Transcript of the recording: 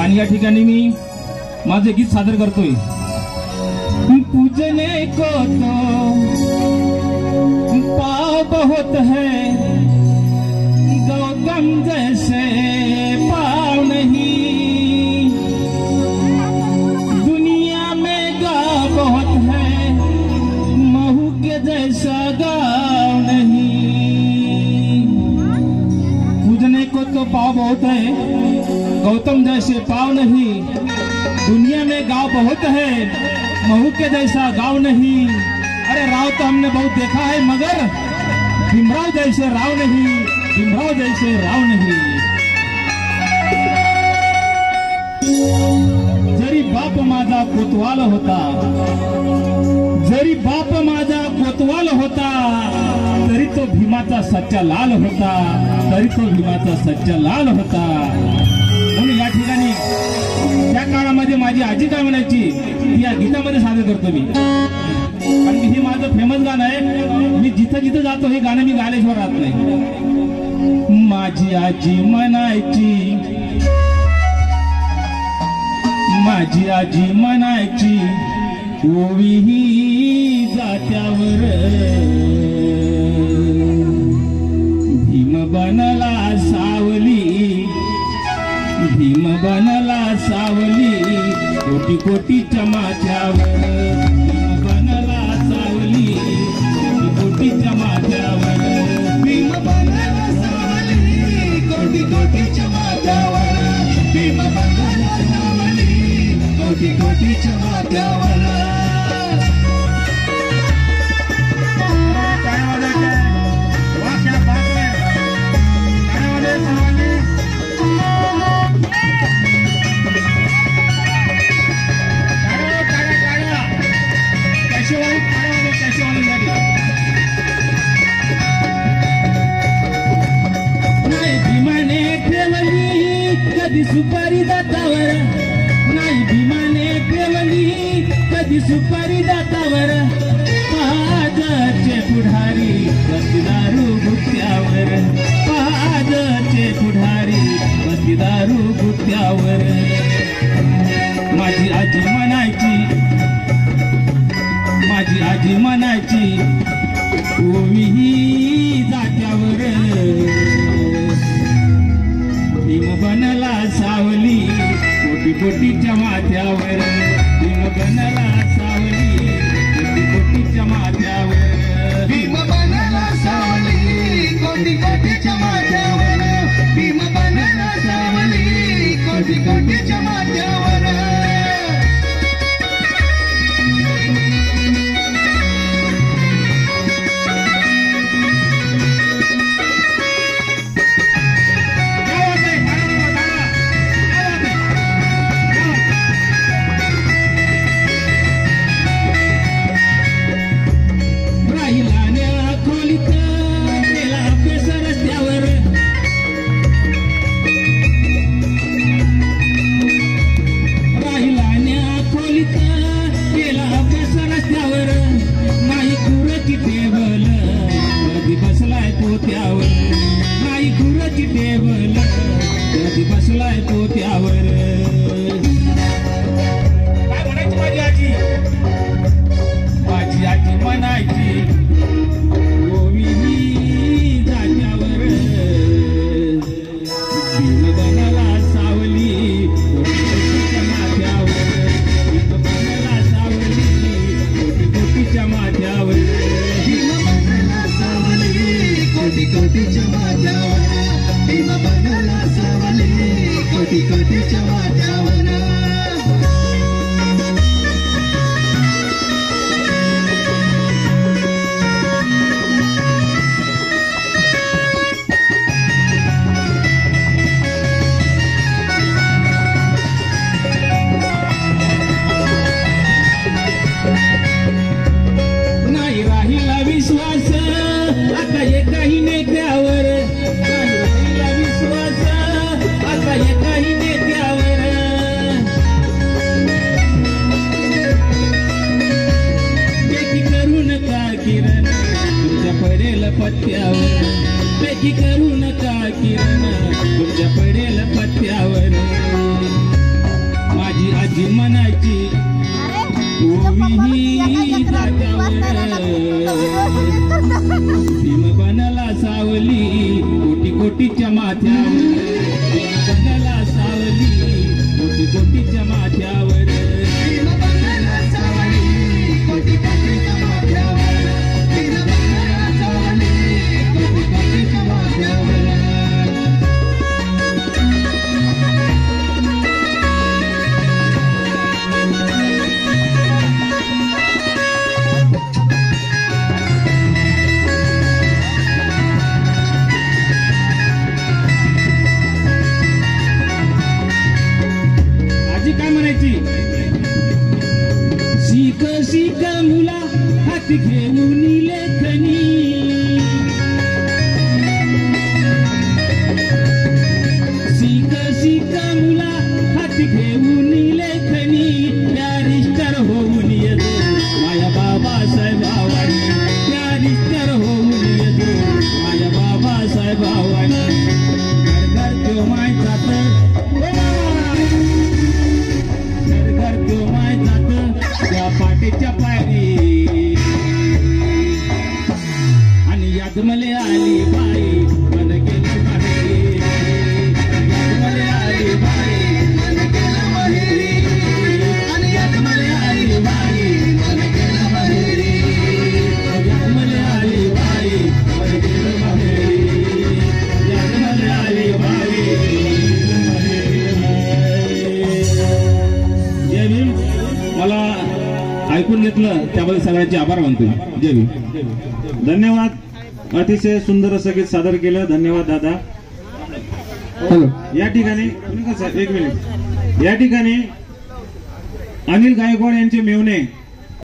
आणि या ठिकाणी मी माझे गीत सादर करतोय। पूजने को तो पाप बहुत है, गौतम जैसे पाव नहीं। दुनिया में गाँव बहुत है, महू के जैसा गाँव नहीं। पूजने को तो पाव बहुत है, गौतम जैसे पाव नहीं। दुनिया में गाँव बहुत है, महू के जैसा गाँव नहीं। अरे राव तो हमने बहुत देखा है, मगर भीमराव जैसे राव नहीं, भीमराव जैसे राव नहीं। जरी बाप माझा कोतवाल होता, जरी बाप माझा कोतवाल होता, तरी तो भीमाचा सच्चा लाल होता, तरी तो भीमाचा सच्चा लाल होता। म्हणून या ठिकाणी त्या काळामध्ये माझी आजी काय म्हणायची या गीतामध्ये सादर करतो मी, कारण की हे माझं फेमस गाणं आहे। मी जिथं जिथं जातो हे गाणं मी गाण्याशिवाय राहत नाही। माझी आजी म्हणायची, माझी आजी म्हणायची, ओवी ही जात्यावर भीम बनला सावली, भीम बनला सावली, कोटी कोटीच्या माथ्यावर भीम बनला सावली, कोटी कोटीच्या माथ्यावर भीम बनला सावली, कोटी कोटीच्या माथ्यावर भीम बनला सावली, कोटी कोटीच्या माथ्यावर। कधी सुपारी दातावर, नाही भीमाने ठेवली कधी सुपारी दातावर। पहाजचे पुढारी बसती दारू गुत्त्यावर, पहाजचे पुढारी बसती दारू गुत्त्यावर। माझी आजी म्हणायची, माझी आजी म्हणायची, ओवी ही जात्यावर भीम बनला सावली, कोटी कोटीच्या माथ्यावर भीम बनला सावली, कोटी कोटीच्या माथ्यावर भीम बनला सावली, कोटी कोटीच्या माथ्यावर भीम बनला सावली, कोटी कोटीच्या माथ्यावर। नाही गुरुची टेबल कधी बसलाय तो त्यावर। काय म्हणायची माझी आजी, माझी आजी म्हणायची, ओवी ही जात्यावर भीम बनला सावली, कोटी कोटीच्या माथ्यावर भीम बनला सावली, कोटी कोटीच्या माथ्यावर भीम बनला सावली, कोटी कोटीच्या माथ्यावर भीम बनला सावली, कोटी कोटीच्या माथ्यावर। नाही राहिला विश्वास आता एकाही नेत्यावर, नाही राहिला विश्वास आता एकाही नेत्यावर। प्रेमाची ओवी जाग्यावर भीम बनला सावली कोटी कोटीच्या माथ्यावर भीम बनला सावली कोटी कोटीच्या माथ्यावर शिक शिक मुला हात घेऊन लेखनी शिक शिक मुला हात घेऊन लेखनी बॅरिस्टर होऊन येतो माझ्या बाबासाहेबांनी बॅरिस्टर होऊन येतो माझ्या बाबासाहेबांनी घर घर तो माय जात घर तो माय जात त्या पाटीच्या पायरी आणि याद मले आली बाई मन गेलं माहेरी याद मले आली बाई मन गेलं माहेरी आणि याद मले आली बाई मन गेलं माहेरी याद मले आली बाई मन गेलं माहेरी याद मले आली बाई जय भीम. मला ऐकून घेतलं त्याबद्दल सगळ्यांचे आभार मानतो. जय भीम. धन्यवाद. अतिशय सुंदर असं गीत सादर केलं. धन्यवाद दादा. या ठिकाणी एक मिनिट. या ठिकाणी अनिल गायकवाड यांचे मेवणे